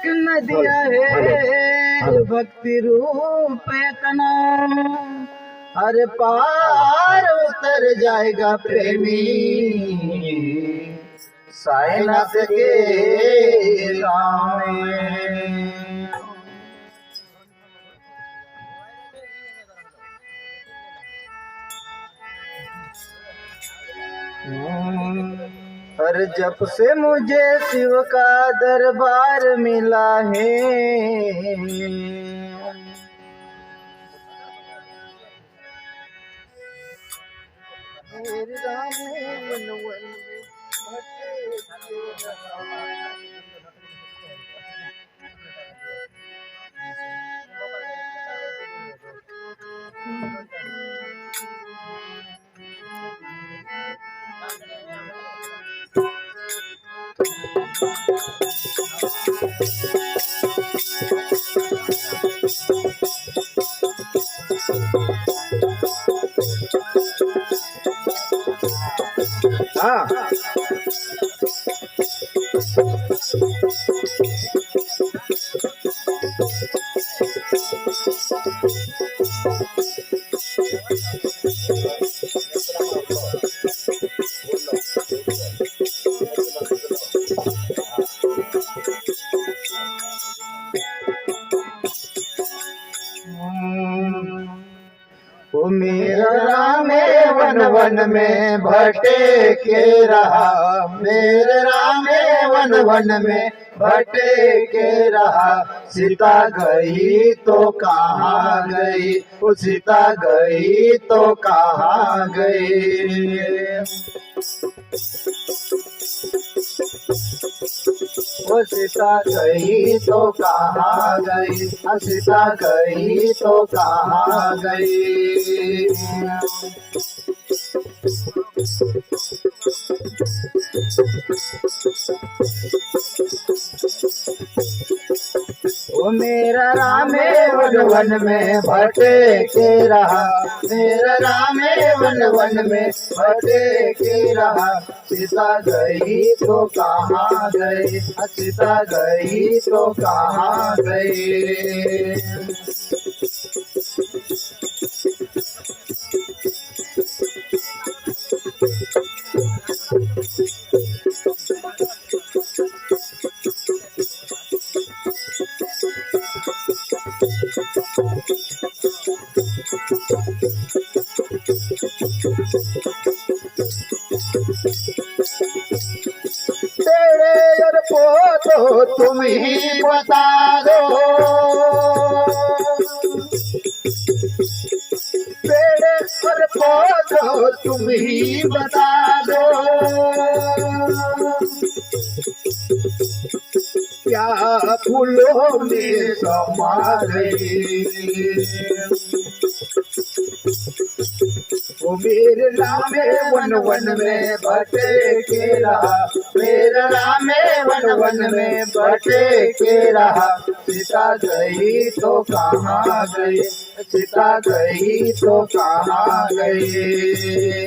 नदिया है भक्ति रूप इतना, अरे पार उतर जाएगा प्रेमी साईनाथ के गाँव में। और जब से मुझे शिव का दरबार मिला है, मेरे राम वन वन में हाँ वो मेरा राम वन वन में भटे के रहा, मेरे राम वन वन में भटे के रहा। सीता गई तो कहाँ गई, वो सीता गई तो कहाँ गई, वो सीता गई तो कहाँ गई, सीता गई तो कहाँ गई। वो मेरा राम वन वन में भटे के रहा, मेरा राम वन वन में भटे के रहा। सीता गई तो कहाँ गई, सीता गई तो कहाँ गई। तेरे और पोतो तुम ही बता दो, तेरे और पोतो तुम ही बता दो। क्या फूलों में समा गई, वो मेरे राम वन वन में भटे के रहा, मेरे राम वन वन में भटे के रहा। सीता गई तो कहाँ गई, सीता गई तो कहाँ गई।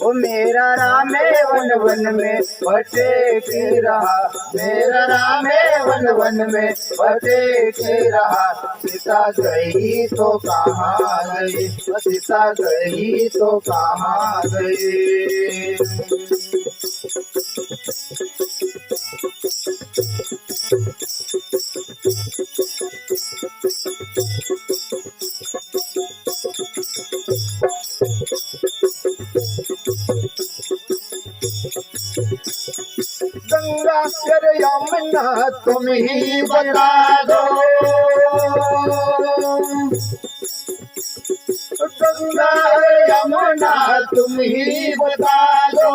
वो मेरा राम वन वन में भटे के रहा, मेरा राम वन वन में भटे के रहा। सीता गई तो कहाँ गई, सीता गई तो कहाँ गई। गंगा कर यमुना तुम ही बता दो, गंगा यमुना तुम ही बता दो।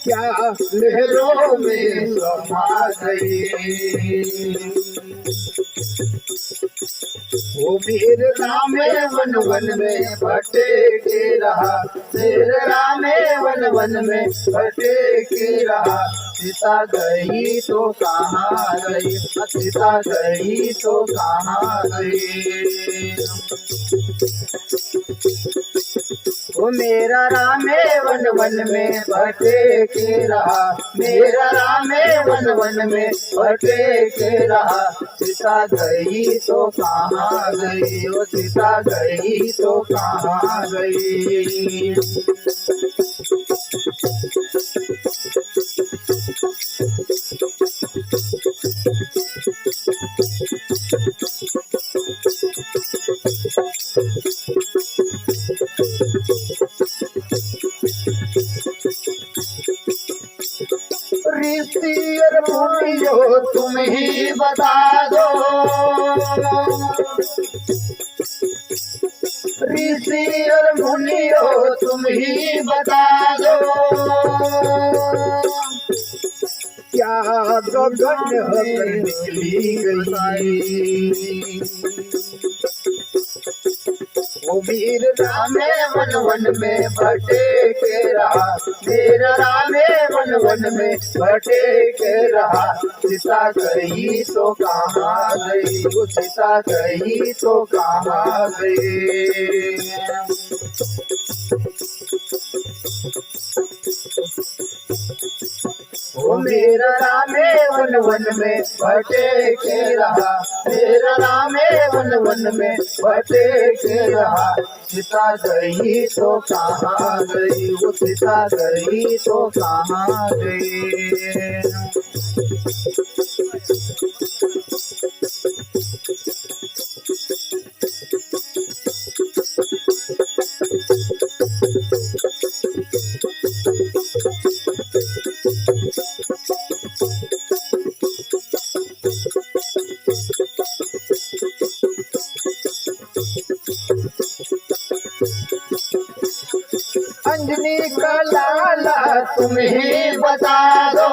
क्या लहरों में समा गई, वो मेरे राम वन वन में भटे के रहा, मेरे राम वन वन में भटे के रहा। सीता गई तो कहाँ गई, सीता गई तो कहाँ गई। वो मेरा राम वन वन में भटे के रहा, मेरा राम वन वन में भटे के रहा। सीता गई तो कहाँ गई, वो सीता गई तो कहाँ गई। ऋषि और मुनियो तुम ही बता दो, ऋषि और मुनियो तुम ही बता दो। क्या गगन होकर निकली गई, वो वीर राम वन वन में भटे के रहा, मेरा राम वन वन में भटे के रहा। सीता गई तो कहाँ गई, वो सीता गई तो कहाँ गई। वो मेरा राम वन वन में भटे के रहा, मेरा राम वन वन में भटे के रहा। सीता गई तो कहाँ गई, वो सीता गई तो कहाँ गई। अंजनी का लाला तुम ही बता दो,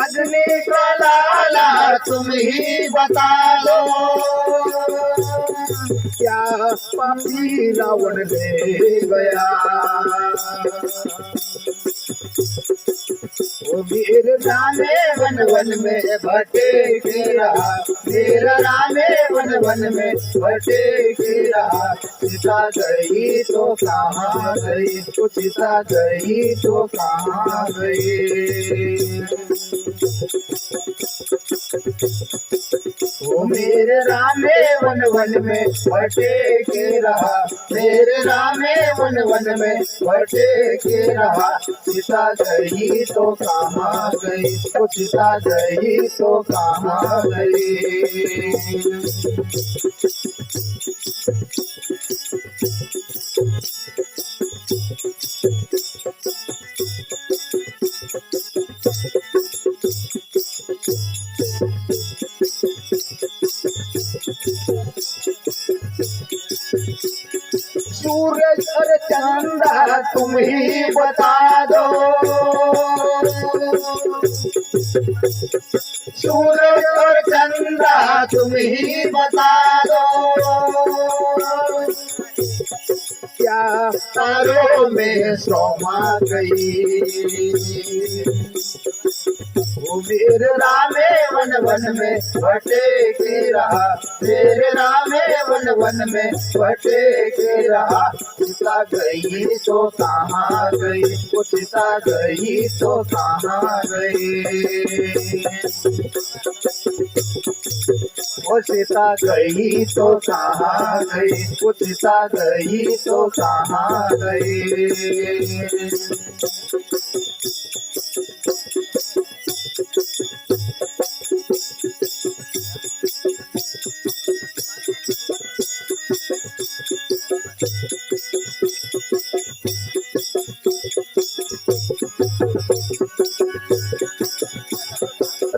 अंजनी का लाला तुम ही बता दो। क्या पापी रावण ले गया, वो मेरे राम वन वन में भटे के रहा, मेरा राम वन वन में भटे के रहा। सीता गई तो कहाँ गई, वो सीता गई तो कहाँ गई। वो मेरे राम वन वन में भटे के रहा, मेरे राम वन वन में भटे के रहा। सीता गई तो कहाँ गई, वो सीता गई तो कहाँ गई। सूरज और चंदा तुम ही बता दो, सूरज और चंदा तुम ही बता दो। क्या तारों में सोमा गई, वो मेरे राम वन वन में भटे के रहा, मेरे राम वन वन में भटे के रहा। सीता गई तो कहाँ गई, वो सीता गई तो कहाँ गई। वो सीता गई तो कहाँ गई, वो सीता गई तो कहाँ गई।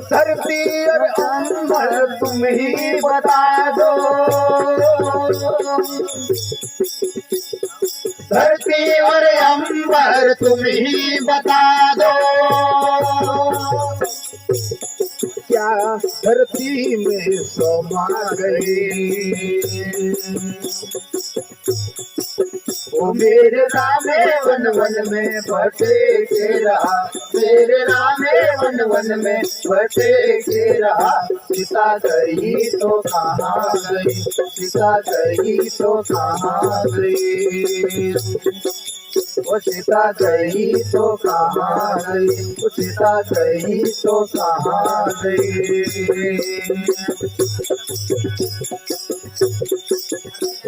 धरती और अंबर तुम ही बता दो, धरती और अंबर तुम ही बता दो। क्या धरती में समा गई, वो मेरे राम वन वन में भटे के रहा, मेरे राम वन वन में भटे के रहा। सीता गई तो कहाँ गई, सीता गई तो कहाँ गई, वो सीता गई तो कहाँ गई, वो सीता गई तो कहाँ गई।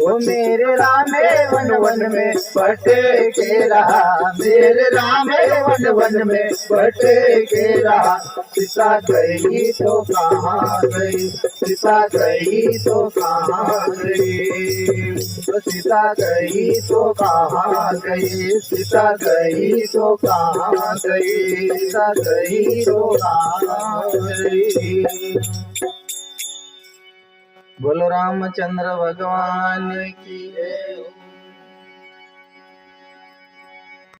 वो मेरे रामे वन वन में बटे के रहा, मेरे रामे वन वन में बटे के रहा। सीता गई तो कहाँ गई, सीता गई तो कहाँ गई, तो सीता गई तो कहाँ गई, सीता गई तो कहाँ गई, सीता गई तो कहाँ गई। बोलो रामचंद्र भगवान की जय।